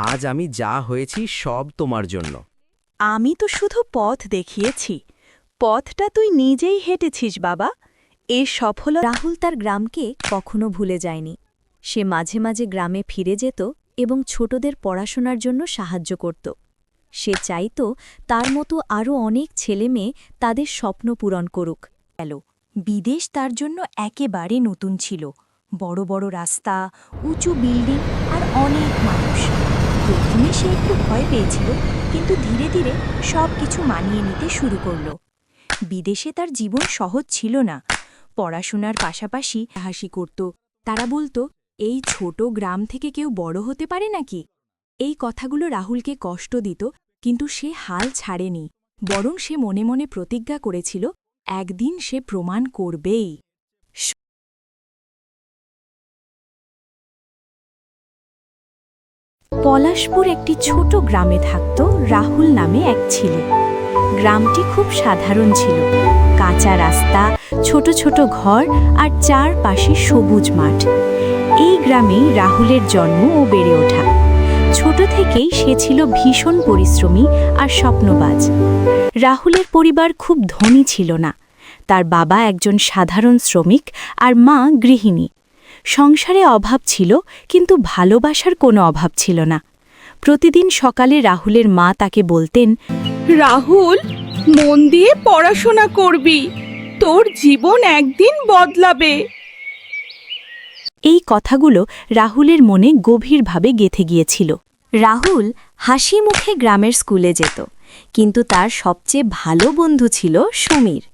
আজ আমি যা হয়েছি সব তোমার জন্য। আমি তো শুধু পথ দেখিয়েছি, পথটা তুই নিজেই হেঁটেছিস বাবা। এ সফলতা রাহুল তার গ্রামকে কখনো ভুলে যায়নি। সে মাঝে মাঝে গ্রামে ফিরে যেত এবং ছোটদের পড়াশোনার জন্য সাহায্য করত। সে চাইত তার মতো আরও অনেক ছেলেমেয়ে তাদের স্বপ্ন পূরণ করুক। বিদেশ তার জন্য একেবারে নতুন ছিল। বড় বড় রাস্তা, উঁচু বিল্ডিং আর অনেক মানুষ। প্রথমে সে একটু ভয় পেয়েছিল, কিন্তু ধীরে ধীরে সব কিছু মানিয়ে নিতে শুরু করল। বিদেশে তার জীবন সহজ ছিল না। পড়াশোনার পাশাপাশি হাসি করত। তারা বলতো, এই ছোট গ্রাম থেকে কেউ বড় হতে পারে নাকি? এই কথাগুলো রাহুলকে কষ্ট দিত, কিন্তু সে হাল ছাড়েনি। বরং সে মনে মনে প্রতিজ্ঞা করেছিল, একদিন সে প্রমাণ করবেই। পলাশপুর একটি ছোট গ্রামে থাকত রাহুল নামে এক ছেলে। গ্রামটি খুব সাধারণ ছিল। কাঁচা রাস্তা, ছোট ছোট ঘর আর চারপাশে সবুজ মাঠ। এই গ্রামেই রাহুলের জন্ম ও বেড়ে ওঠা। ছোট থেকেই সে ছিল ভীষণ পরিশ্রমী আর স্বপ্নবাজ। রাহুলের পরিবার খুব ধনী ছিল না। তার বাবা একজন সাধারণ শ্রমিক আর মা গৃহিণী। সংসারে অভাব ছিল, কিন্তু ভালোবাসার কোনো অভাব ছিল না। প্রতিদিন সকালে রাহুলের মা তাকে বলতেন, রাহুল, মন দিয়ে পড়াশোনা করবি, তোর জীবন একদিন বদলাবে। এই কথাগুলো রাহুলের মনে গভীরভাবে গেঁথে গিয়েছিল। রাহুল হাসি মুখে গ্রামের স্কুলে যেত, কিন্তু তার সবচেয়ে ভালো বন্ধু ছিল সমীর।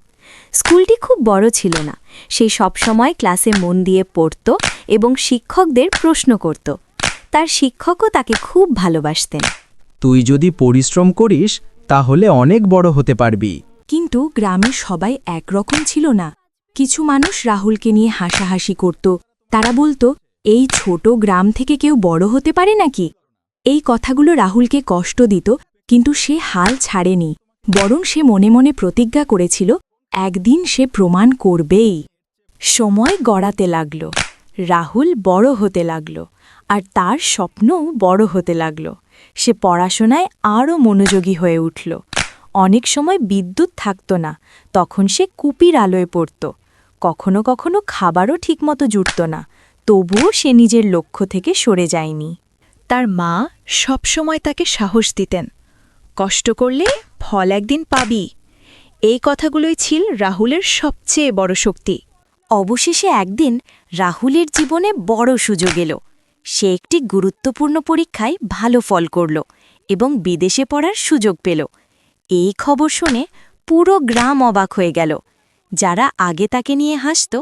স্কুলটি খুব বড় ছিল না। সে সবসময় ক্লাসে মন দিয়ে পড়ত এবং শিক্ষকদের প্রশ্ন করত। তার শিক্ষকও তাকে খুব ভালোবাসতেন। তুই যদি পরিশ্রম করিস তাহলে অনেক বড় হতে পারবি। কিন্তু গ্রামের সবাই একরকম ছিল না। কিছু মানুষ রাহুলকে নিয়ে হাসাহাসি করত। তারা বলতো, এই ছোট গ্রাম থেকে কেউ বড় হতে পারে নাকি? এই কথাগুলো রাহুলকে কষ্ট দিত, কিন্তু সে হাল ছাড়েনি। বরং সে মনে মনে প্রতিজ্ঞা করেছিল, একদিন সে প্রমাণ করবেই। সময় গড়াতে লাগল। রাহুল বড় হতে লাগল, আর তার স্বপ্নও বড় হতে লাগল। সে পড়াশোনায় আরও মনোযোগী হয়ে উঠল। অনেক সময় বিদ্যুৎ থাকত না, তখন সে কুপির আলোয় পড়ত। কখনো কখনো খাবারও ঠিকমতো জুটত না, তবুও সে নিজের লক্ষ্য থেকে সরে যায়নি। তার মা সবসময় তাকে সাহস দিতেন, কষ্ট করলে ফল একদিন পাবি। এই কথাগুলোই ছিল রাহুলের সবচেয়ে বড় শক্তি। অবশেষে একদিন রাহুলের জীবনে বড় সুযোগ এলো। সে একটি গুরুত্বপূর্ণ পরীক্ষায় ভালো ফল করল এবং বিদেশে পড়ার সুযোগ পেল। এই খবর শুনে পুরো গ্রাম অবাক হয়ে গেল। যারা আগে তাকে নিয়ে হাসত,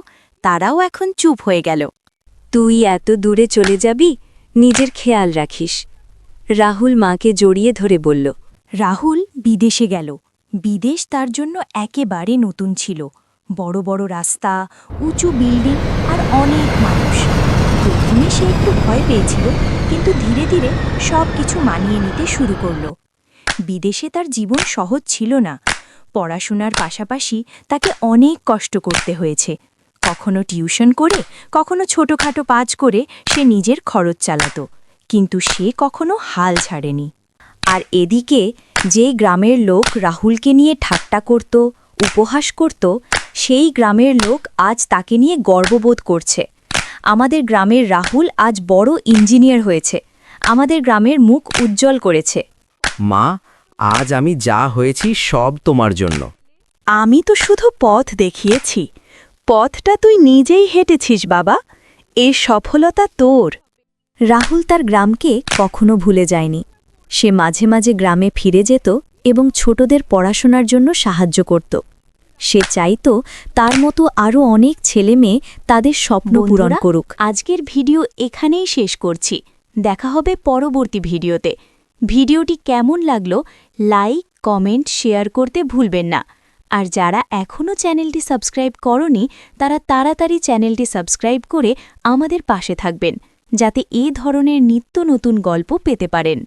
তারাও এখন চুপ হয়ে গেল। তুই এত দূরে চলে যাবি, নিজের খেয়াল রাখিস, রাহুল মাকে জড়িয়ে ধরে বলল। রাহুল বিদেশে গেল। বিদেশ তার জন্য একেবারে নতুন ছিল। বড় বড় রাস্তা, উঁচু বিল্ডিং আর অনেক মানুষ। প্রথমে সে একটু ভয় পেয়েছিল, কিন্তু ধীরে ধীরে সব কিছু মানিয়ে নিতে শুরু করল। বিদেশে তার জীবন সহজ ছিল না। পড়াশোনার পাশাপাশি তাকে অনেক কষ্ট করতে হয়েছে। কখনো টিউশন করে, কখনো ছোটখাটো কাজ করে সে নিজের খরচ চালাত, কিন্তু সে কখনো হাল ছাড়েনি। আর এদিকে যে গ্রামের লোক রাহুলকে নিয়ে ঠাট্টা করত, উপহাস করত, সেই গ্রামের লোক আজ তাকে নিয়ে গর্ববোধ করছে। আমাদের গ্রামের রাহুল আজ বড় ইঞ্জিনিয়ার হয়েছে, আমাদের গ্রামের মুখ উজ্জ্বল করেছে। মা, আজ আমি যা হয়েছি সব তোমার জন্য। আমি তো শুধু পথ দেখিয়েছি, পথটা তুই নিজেই হেঁটেছিস বাবা। এ সফলতা তোর। রাহুল তার গ্রামকে কখনো ভুলে যায়নি। সে মাঝে মাঝে গ্রামে ফিরে যেত এবং ছোটদের পড়াশোনার জন্য সাহায্য করত। সে চাইত তার মতো আরও অনেক ছেলেমেয়ে তাদের স্বপ্ন পূরণ করুক। আজকের ভিডিও এখানেই শেষ করছি। দেখা হবে পরবর্তী ভিডিওতে। ভিডিওটি কেমন লাগলো লাইক, কমেন্ট, শেয়ার করতে ভুলবেন না। আর যারা এখনও চ্যানেলটি সাবস্ক্রাইব করনি, তারা তাড়াতাড়ি চ্যানেলটি সাবস্ক্রাইব করে আমাদের পাশে থাকবেন, যাতে এই ধরনের নিত্য নতুন গল্প পেতে পারেন।